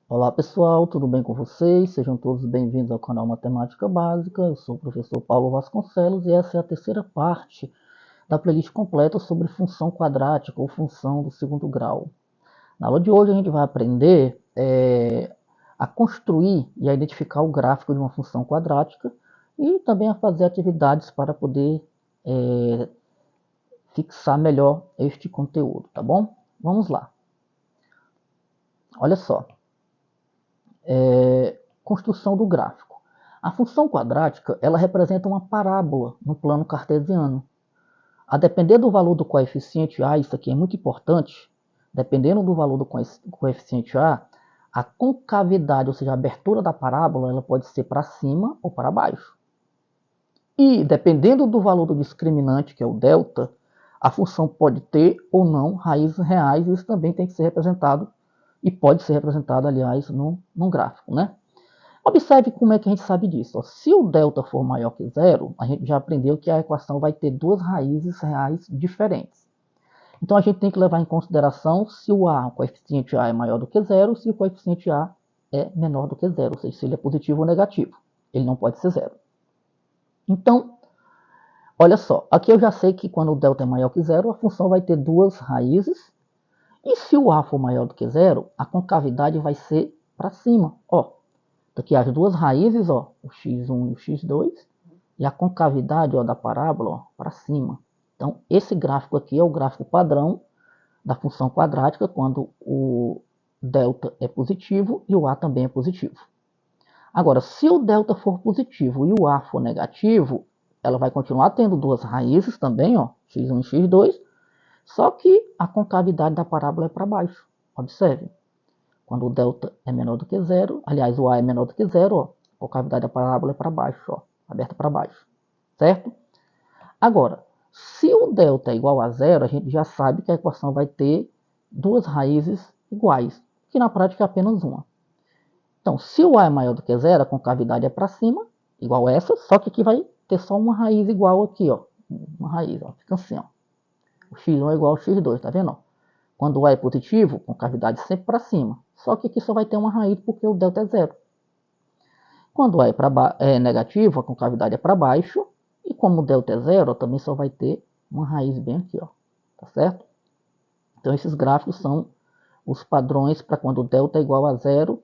Olá pessoal, tudo bem com vocês? Sejam todos bem-vindos ao canal Matemática Básica. Eu sou o professor Paulo Vasconcelos e essa é a terceira parte da playlist completa sobre função quadrática ou função do segundo grau. Na aula de hoje a gente vai aprender a construir e a identificar o gráfico de uma função quadrática e também a fazer atividades para poder fixar melhor este conteúdo, tá bom? Vamos lá. Olha só. Construção do gráfico. A função quadrática ela representa uma parábola no plano cartesiano. A depender do valor do coeficiente A, isso aqui é muito importante, dependendo do valor do coeficiente a concavidade, ou seja, a abertura da parábola, ela pode ser para cima ou para baixo. E dependendo do valor do discriminante, que é o delta, a função pode ter ou não raízes reais, isso também tem que ser representado, e pode ser representado, aliás, num gráfico, né? Observe como é que a gente sabe disso. Se o delta for maior que zero, a gente já aprendeu que a equação vai ter duas raízes reais diferentes. Então a gente tem que levar em consideração se o coeficiente A é maior do que zero, se o coeficiente A é menor do que zero, ou seja, se ele é positivo ou negativo. Ele não pode ser zero. Então, olha só, aqui eu já sei que quando o delta é maior que zero, a função vai ter duas raízes. E se o A for maior do que zero, a concavidade vai ser para cima. Ó, aqui as duas raízes, ó, o x1 e o x2, e a concavidade ó, da parábola para cima. Então, esse gráfico aqui é o gráfico padrão da função quadrática, quando o delta é positivo e o a também é positivo. Agora, se o delta for positivo e o a for negativo, ela vai continuar tendo duas raízes também, ó, x1 e x2, só que a concavidade da parábola é para baixo. Observe. Quando o delta é menor do que zero, aliás, o a é menor do que zero, ó, a concavidade da parábola é para baixo, ó, aberta para baixo, certo? Agora, se o delta é igual a zero, a gente já sabe que a equação vai ter duas raízes iguais, que na prática é apenas uma. Então, se o a é maior do que zero, a concavidade é para cima, igual essa, só que aqui vai ter só uma raiz igual aqui, ó, uma raiz, ó, fica assim, ó. O x1 é igual ao x2, tá vendo? Quando o a é positivo, concavidade sempre para cima. Só que aqui só vai ter uma raiz porque o delta é zero. Quando o a é negativo, a concavidade é para baixo. E como o delta é zero, também só vai ter uma raiz bem aqui, ó. Tá certo? Então esses gráficos são os padrões para quando o delta é igual a zero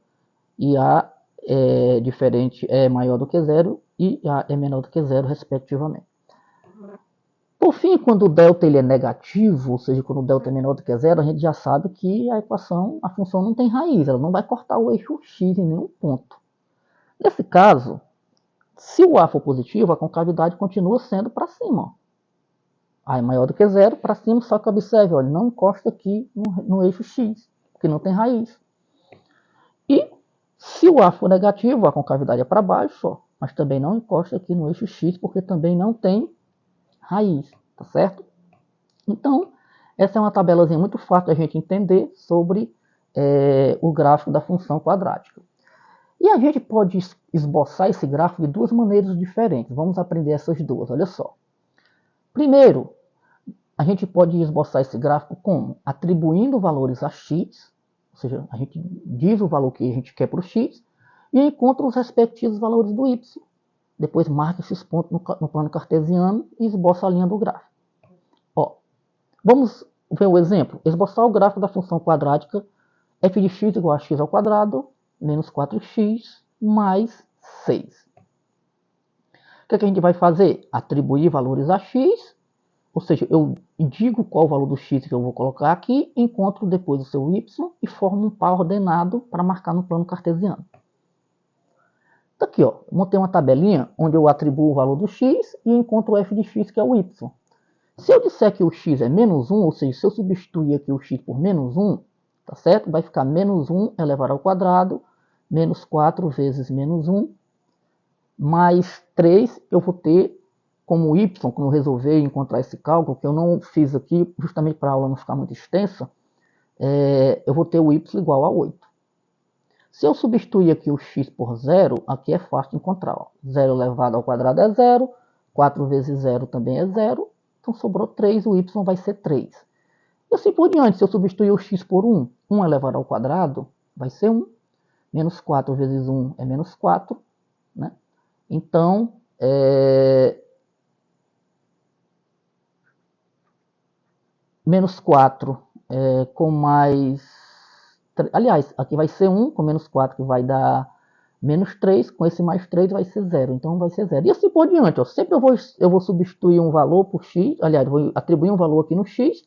e a é maior do que zero e a é menor do que zero, respectivamente. Por fim, quando o delta ele é negativo, ou seja, quando o delta é menor do que zero, a gente já sabe que a equação, a função não tem raiz, ela não vai cortar o eixo x em nenhum ponto. Nesse caso, se o a for positivo, a concavidade continua sendo para cima. A é maior do que zero, para cima, só que observe, olha, não encosta aqui no eixo x, porque não tem raiz. E se o a for negativo, a concavidade é para baixo, ó, mas também não encosta aqui no eixo x, porque também não tem raiz, tá certo? Então, essa é uma tabelazinha muito fácil da gente entender sobre o gráfico da função quadrática. E a gente pode esboçar esse gráfico de duas maneiras diferentes. Vamos aprender essas duas, olha só. Primeiro, a gente pode esboçar esse gráfico como? Atribuindo valores a x, ou seja, a gente diz o valor que a gente quer para o x, e encontra os respectivos valores do y. Depois marca esses pontos no plano cartesiano e esboça a linha do gráfico. Ó, vamos ver o exemplo. Esboçar o gráfico da função quadrática f de x igual a x ao quadrado menos 4x mais 6. O que a gente vai fazer? Atribuir valores a x, ou seja, eu digo qual o valor do x que eu vou colocar aqui, encontro depois o seu y e formo um par ordenado para marcar no plano cartesiano. Então aqui, ó, montei uma tabelinha onde eu atribuo o valor do x e encontro o f de x, que é o y. Se eu disser que o x é menos 1, ou seja, se eu substituir aqui o x por menos 1, tá certo? Vai ficar menos 1 elevado ao quadrado, menos 4 vezes menos 1, mais 3, eu vou ter como y, quando eu resolver encontrar esse cálculo, que eu não fiz aqui, justamente para a aula não ficar muito extensa, eu vou ter o y igual a 8. Se eu substituir aqui o x por 0, aqui é fácil de encontrar. Ó. 0 elevado ao quadrado é 0, 4 vezes 0 também é 0, então sobrou 3, o y vai ser 3. E assim por diante, se eu substituir o x por 1, 1 elevado ao quadrado vai ser 1. Menos 4 vezes 1 é menos 4, né? Então, menos 4 com mais... Aliás, aqui vai ser 1 com menos 4, que vai dar menos 3. Com esse mais 3 vai ser 0. Então vai ser 0. E assim por diante. Ó. Sempre eu vou substituir um valor por x. Aliás, vou atribuir um valor aqui no x.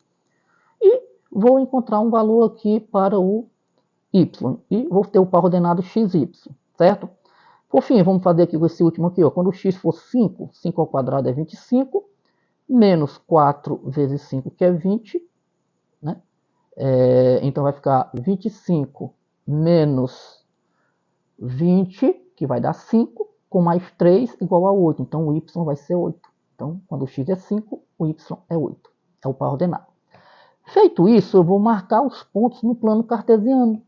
E vou encontrar um valor aqui para o y. E vou ter o par ordenado xy. Certo? Por fim, vamos fazer aqui com esse último aqui. Ó. Quando o x for 5, 5 ao quadrado é 25. Menos 4 vezes 5, que é 20. Né? Então vai ficar 25 menos 20, que vai dar 5, com mais 3 igual a 8. Então o y vai ser 8. Então, quando o x é 5, o y é 8. É o par ordenado. Feito isso, eu vou marcar os pontos no plano cartesiano.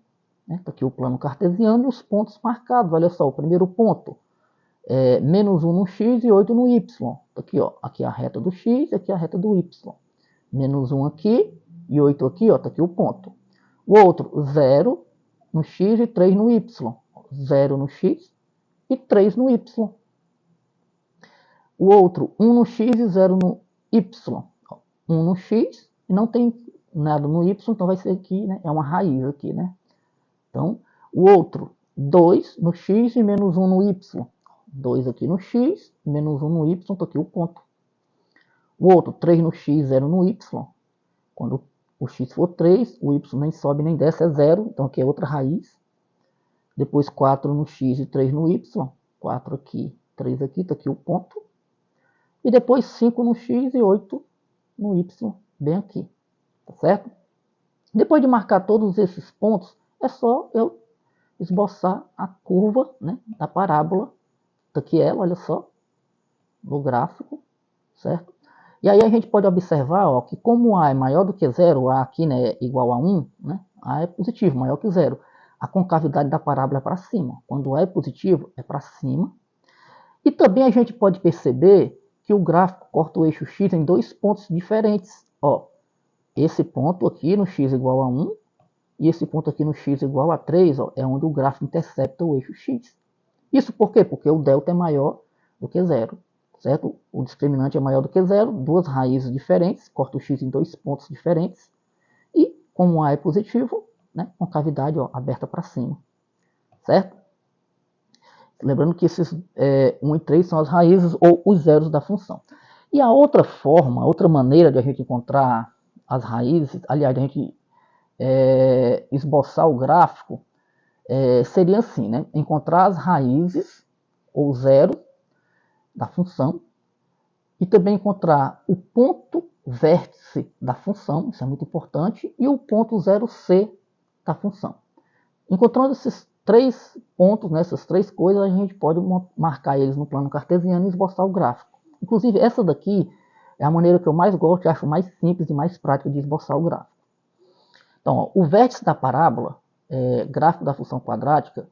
Está aqui o plano cartesiano e os pontos marcados. Olha só, o primeiro ponto é menos 1 no x e 8 no y. Aqui, ó, aqui é a reta do x e aqui é a reta do y. Menos 1 aqui e 8 aqui, ó, tá aqui o ponto. O outro, 0 no x e 3 no y. 0 no x e 3 no y. O outro, 1 no x e 0 no y. 1 no x e não tem nada no y, então vai ser aqui, né? É uma raiz aqui, né? Então, o outro, 2 no x e menos 1 no y. 2 aqui no x, menos 1 no y, tá aqui o ponto. O outro, 3 no x, 0 no y. Quando o x for 3, o y nem sobe nem desce, é 0. Então aqui é outra raiz. Depois 4 no x e 3 no y. 4 aqui, 3 aqui, está aqui o ponto. E depois 5 no x e 8 no y, bem aqui. Tá certo? Depois de marcar todos esses pontos, é só eu esboçar a curva, né, da parábola. Está aqui ela, olha só, no gráfico, certo? E aí a gente pode observar, ó, que como A é maior do que 0, A aqui, né, é igual a 1, né, A é positivo, maior que 0. A concavidade da parábola é para cima. Quando A é positivo, é para cima. E também a gente pode perceber que o gráfico corta o eixo x em dois pontos diferentes. Ó, esse ponto aqui no x igual a 1 e esse ponto aqui no x igual a 3, ó, é onde o gráfico intercepta o eixo x. Isso por quê? Porque o delta é maior do que 0. Certo? O discriminante é maior do que 0, duas raízes diferentes, corta o x em dois pontos diferentes, e como A é positivo, né, concavidade ó, aberta para cima. Certo? Lembrando que esses 1 e 3 são as raízes ou os zeros da função. E a outra forma, a outra maneira de a gente encontrar as raízes, aliás, de a gente esboçar o gráfico, seria assim, né? Encontrar as raízes ou zeros da função e também encontrar o ponto vértice da função, isso é muito importante, e o ponto 0c da função. Encontrando esses três pontos, né, essas três coisas, a gente pode marcar eles no plano cartesiano e esboçar o gráfico. Inclusive, essa daqui é a maneira que eu mais gosto e acho mais simples e mais prática de esboçar o gráfico. Então, ó, o vértice da parábola, gráfico da função quadrática,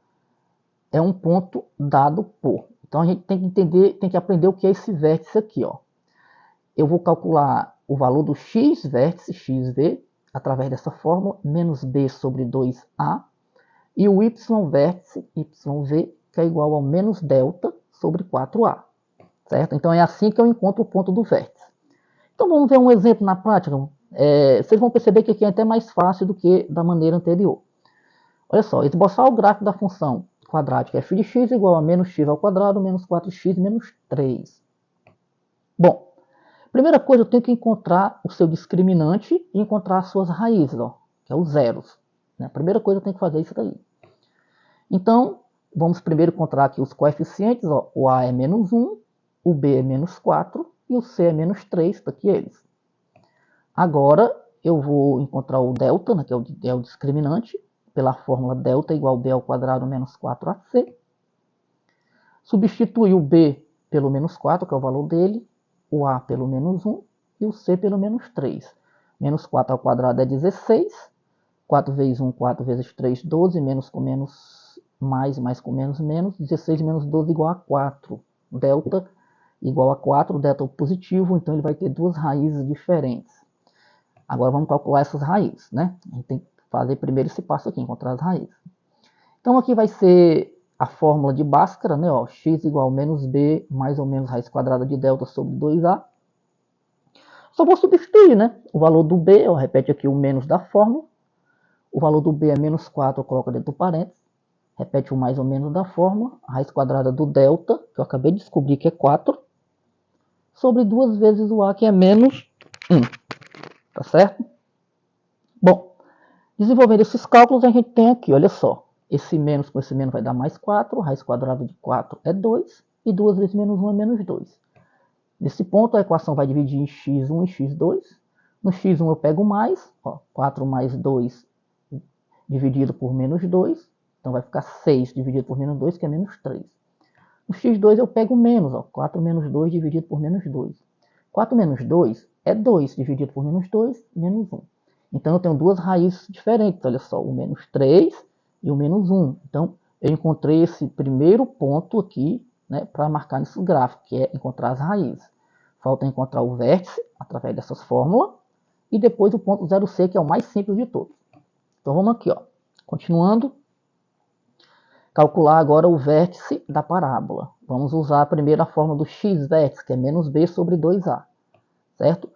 é um ponto dado por. Então a gente tem que entender, tem que aprender o que é esse vértice aqui, ó. Eu vou calcular o valor do x vértice, xv, através dessa fórmula, menos b sobre 2a, e o y vértice, yv, que é igual ao menos delta sobre 4a. Certo? Então é assim que eu encontro o ponto do vértice. Então vamos ver um exemplo na prática. Vocês vão perceber que aqui é até mais fácil do que da maneira anterior. Olha só, esboçar o gráfico da função quadrática f de x igual a menos x ao quadrado menos 4x menos 3. Bom, primeira coisa, eu tenho que encontrar o seu discriminante e encontrar as suas raízes, ó, que é os zeros. Né? A primeira coisa, eu tenho que fazer isso daí. Então, vamos primeiro encontrar aqui os coeficientes. Ó, o a é menos 1, o b é menos 4 e o c é menos 3, está aqui eles. Agora, eu vou encontrar o delta, né, que é o discriminante, pela fórmula delta igual b ao quadrado menos 4ac. Substituir o b pelo menos 4, que é o valor dele, o a pelo menos 1 e o c pelo menos 3. Menos 4 ao quadrado é 16. 4 vezes 1, 4 vezes 3, 12. Menos com menos, mais com menos, menos. 16 menos 12 igual a 4. Delta igual a 4, delta positivo, então ele vai ter duas raízes diferentes. Agora vamos calcular essas raízes, né? A gente tem que fazer primeiro esse passo aqui, encontrar as raízes. Então aqui vai ser a fórmula de Bhaskara, né? Ó, x igual a menos b mais ou menos raiz quadrada de delta sobre 2a. Só vou substituir, né? O valor do b, eu repete aqui o menos da fórmula. O valor do b é menos 4, eu coloco dentro do parênteses. Repete o mais ou menos da fórmula. A raiz quadrada do delta, que eu acabei de descobrir que é 4, sobre 2 vezes o a, que é menos 1. Tá certo? Bom, desenvolvendo esses cálculos, a gente tem aqui, olha só. Esse menos com esse menos vai dar mais 4. A raiz quadrada de 4 é 2. E 2 vezes menos 1 é menos 2. Nesse ponto, a equação vai dividir em x1 e x2. No x1 eu pego mais, ó, 4 mais 2 dividido por menos 2. Então vai ficar 6 dividido por menos 2, que é menos 3. No x2 eu pego menos, ó, 4 menos 2 dividido por menos 2. 4 menos 2 é 2 dividido por menos 2, menos 1. Então eu tenho duas raízes diferentes, olha só, o menos 3 e o menos 1. Então eu encontrei esse primeiro ponto aqui, né, para marcar nesse gráfico, que é encontrar as raízes. Falta encontrar o vértice através dessas fórmulas e depois o ponto 0C, que é o mais simples de todos. Então vamos aqui, ó. Continuando, calcular agora o vértice da parábola. Vamos usar a primeira fórmula do x vértice, que é menos b sobre 2a, certo?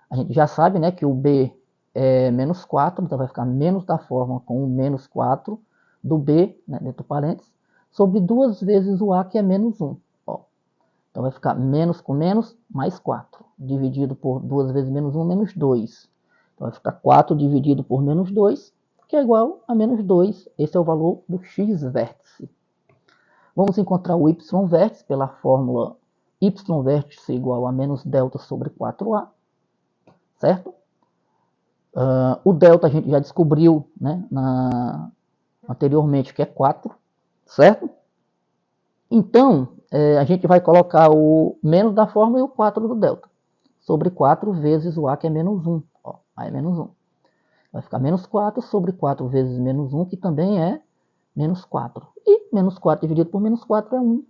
A gente já sabe, né, que o b é menos 4, então vai ficar menos da fórmula com o menos 4 do b, né, dentro do parênteses, sobre 2 vezes o a, que é menos 1. Ó. Então vai ficar menos com menos, mais 4, dividido por 2 vezes menos 1, menos 2. Então vai ficar 4 dividido por menos 2, que é igual a menos 2. Esse é o valor do x vértice. Vamos encontrar o y vértice pela fórmula y vértice igual a menos delta sobre 4a, certo? O delta a gente já descobriu, né, anteriormente, que é 4, certo? Então, a gente vai colocar o menos da fórmula e o 4 do delta, sobre 4 vezes o a, que é menos 1. Ó, a é menos 1. Vai ficar menos 4 sobre 4 vezes menos 1, que também é menos 4. E menos 4 dividido por menos 4 é 1.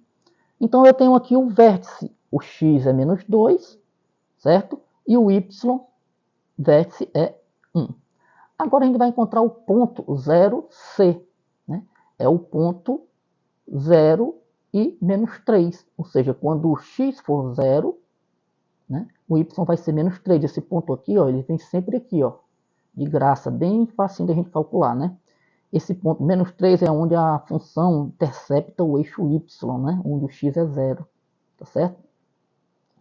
Então eu tenho aqui o vértice. O x é menos 2, certo? E o y vértice é 1. Agora a gente vai encontrar o ponto 0C. Né? É o ponto 0 e menos 3. Ou seja, quando o x for 0, né, o y vai ser menos 3. Esse ponto aqui, ó, ele vem sempre aqui, ó, de graça, bem facinho da gente calcular, né? Esse ponto menos 3 é onde a função intercepta o eixo y, né? Onde o x é 0, tá certo?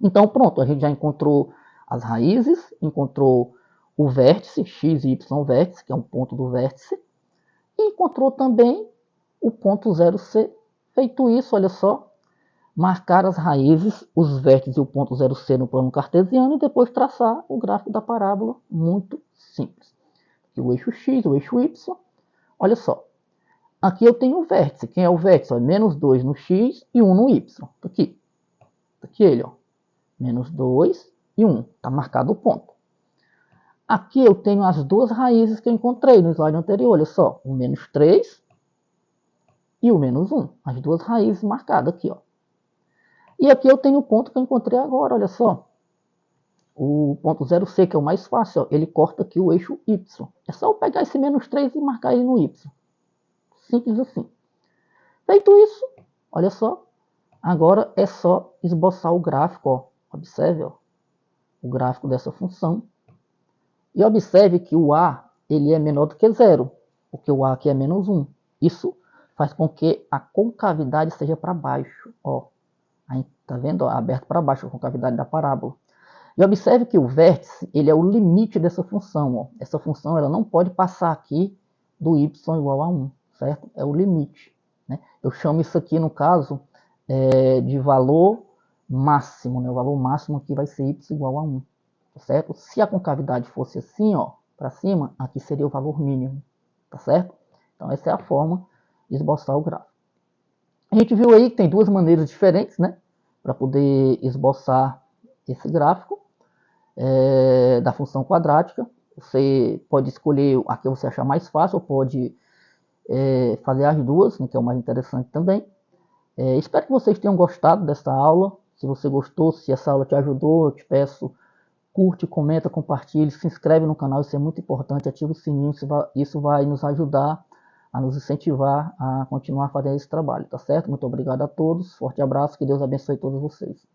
Então pronto, a gente já encontrou as raízes, encontrou o vértice, x e y vértice, que é um ponto do vértice, e encontrou também o ponto 0C. Feito isso, olha só, marcar as raízes, os vértices e o ponto 0C no plano cartesiano e depois traçar o gráfico da parábola, muito simples. Aqui o eixo x, o eixo y. Olha só, aqui eu tenho o vértice. Quem é o vértice? Ó, menos 2 no x e 1 no y. Tá aqui. Tá aqui ele, ó. Menos 2 e 1. Está marcado o ponto. Aqui eu tenho as duas raízes que eu encontrei no slide anterior. Olha só, o menos 3 e o menos 1. As duas raízes marcadas aqui, ó. E aqui eu tenho o ponto que eu encontrei agora, olha só. O ponto 0C, que é o mais fácil, ó, ele corta aqui o eixo y. É só eu pegar esse menos 3 e marcar ele no y. Simples assim. Feito isso, olha só, agora é só esboçar o gráfico, ó. Observe, ó, o gráfico dessa função. E observe que o a ele é menor do que 0, porque o a aqui é menos 1. Isso faz com que a concavidade seja para baixo. Ó. Aí, tá vendo? Ó, aberto para baixo a concavidade da parábola. E observe que o vértice ele é o limite dessa função. Ó. Essa função ela não pode passar aqui do y igual a 1, certo? É o limite. Né? Eu chamo isso aqui, no caso, de valor máximo. Né? O valor máximo aqui vai ser y igual a 1. Tá certo? Se a concavidade fosse assim, ó, para cima, aqui seria o valor mínimo. Tá certo? Então essa é a forma de esboçar o gráfico. A gente viu aí que tem duas maneiras diferentes, né, para poder esboçar esse gráfico da função quadrática. Você pode escolher a que você achar mais fácil, ou pode fazer as duas, né, que é o mais interessante também. Espero que vocês tenham gostado dessa aula. Se você gostou, se essa aula te ajudou, eu te peço, curte, comenta, compartilhe, se inscreve no canal, isso é muito importante, ativa o sininho, isso vai nos ajudar a nos incentivar a continuar fazendo esse trabalho, tá certo? Muito obrigado a todos, forte abraço, que Deus abençoe todos vocês.